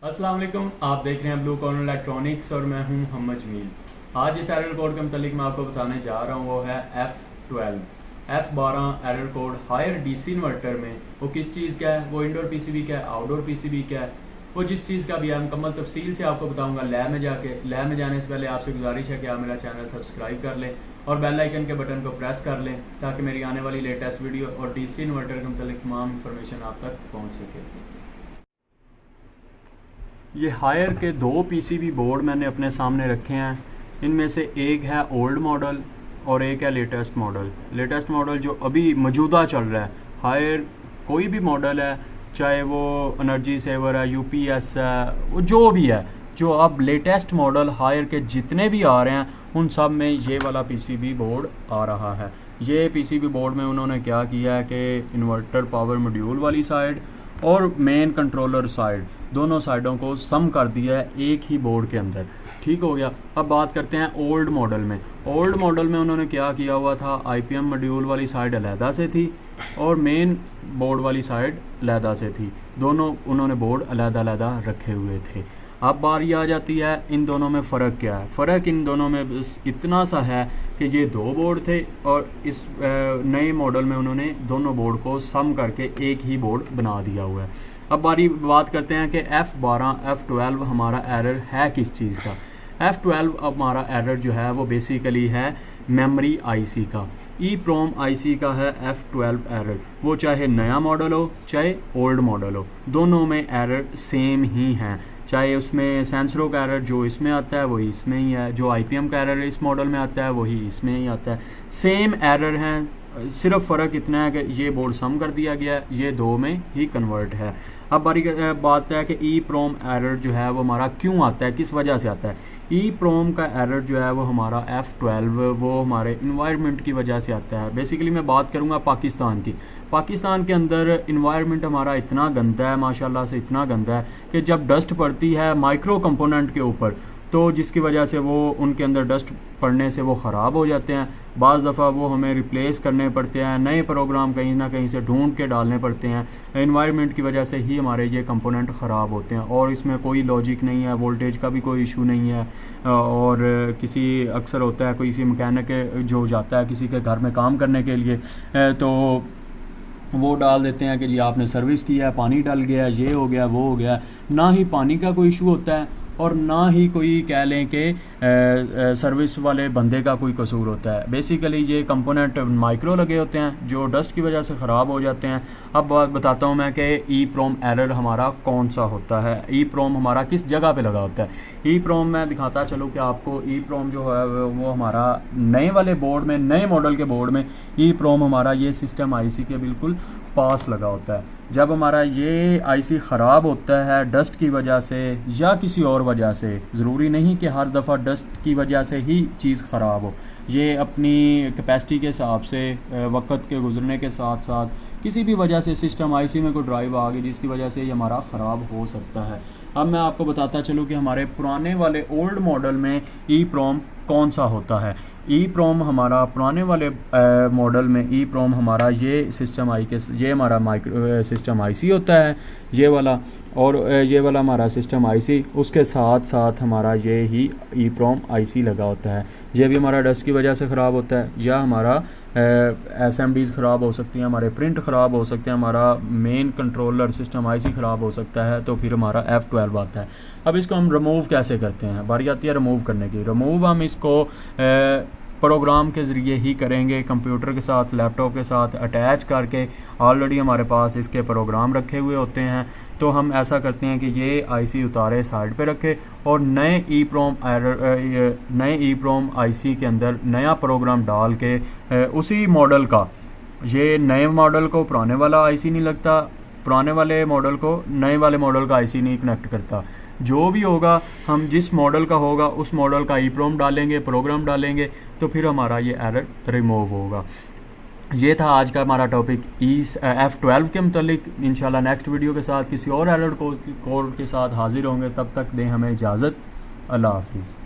अस्सलाम वालेकुम, आप देख रहे हैं ब्लू कॉर्नर इलेक्ट्रॉनिक्स और मैं हूं मोहम्मद जमील। आज जिस एरर कोड के मतलब मैं आपको बताने जा रहा हूं वो है F12 error code Haier DC inverter में। वो किस चीज़ का है, वो इंडोर पीसीबी का है, आउटडोर पीसीबी का है, वो जिस चीज़ का भी है मुकम्मल तफसील से आपको बताऊंगा लैब में जाके। लैब में जाने से पहले आपसे गुजारिश है कि आप मेरा चैनल सब्सक्राइब कर लें और बेल आइकन के बटन को प्रेस कर लें ताकि मेरी आने वाली लेटेस्ट वीडियो और डीसी इन्वर्टर के मतलब तमाम इंफॉर्मेशन आप तक पहुँच सके। ये हायर के दो पीसीबी बोर्ड मैंने अपने सामने रखे हैं। इनमें से एक है ओल्ड मॉडल और एक है लेटेस्ट मॉडल। लेटेस्ट मॉडल जो अभी मौजूदा चल रहा है, हायर कोई भी मॉडल है, चाहे वो एनर्जी सेवर है, यूपीएस है, वो जो भी है, जो अब लेटेस्ट मॉडल हायर के जितने भी आ रहे हैं उन सब में ये वाला पीसीबी बोर्ड आ रहा है। ये पीसीबी बोर्ड में उन्होंने क्या किया है कि इन्वर्टर पावर मॉड्यूल वाली साइड और मेन कंट्रोलर साइड दोनों साइडों को सम कर दिया है एक ही बोर्ड के अंदर। ठीक हो गया। अब बात करते हैं ओल्ड मॉडल में। ओल्ड मॉडल में उन्होंने क्या किया हुआ था, आईपीएम मॉड्यूल वाली साइड अलहदा से थी और मेन बोर्ड वाली साइड अलहदा से थी। दोनों उन्होंने बोर्ड अलहदा अलहदा रखे हुए थे। अब बारी आ जाती है इन दोनों में फ़र्क क्या है। फ़र्क इन दोनों में बस इतना सा है कि ये दो बोर्ड थे और इस नए मॉडल में उन्होंने दोनों बोर्ड को सम करके एक ही बोर्ड बना दिया हुआ है। अब बात करते हैं कि F12 हमारा एरर है किस चीज़ का। F12 हमारा एरर जो है वो बेसिकली है मेमोरी आईसी का, EEPROM आईसी का है F12 एरर। वो चाहे नया मॉडल हो चाहे ओल्ड मॉडल हो, दोनों में एरर सेम ही हैं। चाहे उसमें सेंसरों का एरर जो इसमें आता है वही इसमें ही है, जो आईपीएम का एरर इस मॉडल में आता है वही इसमें ही आता है। सेम एरर हैं, सिर्फ फ़र्क इतना है कि ये बोर्ड सम कर दिया गया है, ये दो में ही कन्वर्ट है। अब बात है कि EEPROM एरर जो है वो हमारा क्यों आता है, किस वजह से आता है। EEPROM का एरर जो है वो हमारा F12 वो हमारे इन्वायरमेंट की वजह से आता है। बेसिकली मैं बात करूँगा पाकिस्तान की। पाकिस्तान के अंदर इन्वायरमेंट हमारा इतना गंदा है, माशाल्लाह से इतना गंदा है कि जब डस्ट पड़ती है माइक्रो कंपोनेंट के ऊपर तो जिसकी वजह से वो उनके अंदर डस्ट पड़ने से वो ख़राब हो जाते हैं। बाज़ दफ़ा वो हमें रिप्लेस करने पड़ते हैं, नए प्रोग्राम कहीं ना कहीं से ढूंढ के डालने पड़ते हैं। इन्वायरमेंट की वजह से ही हमारे ये कंपोनेंट ख़राब होते हैं और इसमें कोई लॉजिक नहीं है, वोल्टेज का भी कोई इशू नहीं है। और किसी अक्सर होता है कोई किसी मैकेनिक जो जाता है किसी के घर में काम करने के लिए तो वो डाल देते हैं कि जी आपने सर्विस किया है, पानी डल गया, ये हो गया, वो हो गया। ना ही पानी का कोई इशू होता है और ना ही कोई कह लें कि सर्विस वाले बंदे का कोई कसूर होता है। बेसिकली ये कंपोनेंट माइक्रो लगे होते हैं जो डस्ट की वजह से ख़राब हो जाते हैं। अब बात बताता हूँ मैं कि EEPROM एरर हमारा कौन सा होता है, EEPROM हमारा किस जगह पे लगा होता है। EEPROM मैं दिखाता चलूँ कि आपको EEPROM जो है वो हमारा नए वाले बोर्ड में, नए मॉडल के बोर्ड में EEPROM हमारा ये सिस्टम आईसी के बिल्कुल पास लगा होता है। जब हमारा ये आईसी ख़राब होता है डस्ट की वजह से या किसी और वजह से, ज़रूरी नहीं कि हर दफ़ा डस्ट की वजह से ही चीज़ ख़राब हो, ये अपनी कैपेसिटी के हिसाब से वक्त के गुजरने के साथ साथ किसी भी वजह से सिस्टम आईसी में कोई ड्राइव आ गई जिसकी वजह से ये हमारा ख़राब हो सकता है। अब मैं आपको बताता चलूँ कि हमारे पुराने वाले ओल्ड मॉडल में EEPROM कौन सा होता है। EEPROM हमारा पुराने वाले मॉडल में EEPROM हमारा ये सिस्टम ये हमारा माइक्रो सिस्टम आईसी होता है, ये वाला, और ये वाला हमारा सिस्टम आईसी, उसके साथ साथ हमारा ये ही EEPROM आईसी लगा होता है। ये भी हमारा डस्ट की वजह से ख़राब होता है या हमारा SMDs ख़राब हो सकती हैं, हमारे प्रिंट ख़राब हो सकते हैं, हमारा मेन कंट्रोलर सिस्टम आईसी ख़राब हो सकता है, तो फिर हमारा F12 आता है। अब इसको हम रिमूव कैसे करते हैं, बारी आती है रिमूव करने की। रिमूव हम इसको प्रोग्राम के ज़रिए ही करेंगे, कंप्यूटर के साथ, लैपटॉप के साथ अटैच करके। ऑलरेडी हमारे पास इसके प्रोग्राम रखे हुए होते हैं, तो हम ऐसा करते हैं कि ये आईसी उतारे साइड पे रखे और नए EEPROM आईसी के अंदर नया प्रोग्राम डाल के उसी मॉडल का, ये नए मॉडल को पुराने वाला आईसी नहीं लगता, पुराने वाले मॉडल को नए वाले मॉडल का आईसी नहीं कनेक्ट करता। जो भी होगा हम जिस मॉडल का होगा उस मॉडल का EEPROM डालेंगे, प्रोग्राम डालेंगे, तो फिर हमारा ये एरर रिमूव होगा। ये था आज का हमारा टॉपिक F12 के मतलब। इंशाल्लाह नेक्स्ट वीडियो के साथ किसी और एरर कोड के साथ हाजिर होंगे। तब तक दें हमें इजाज़त। अल्लाह हाफिज़।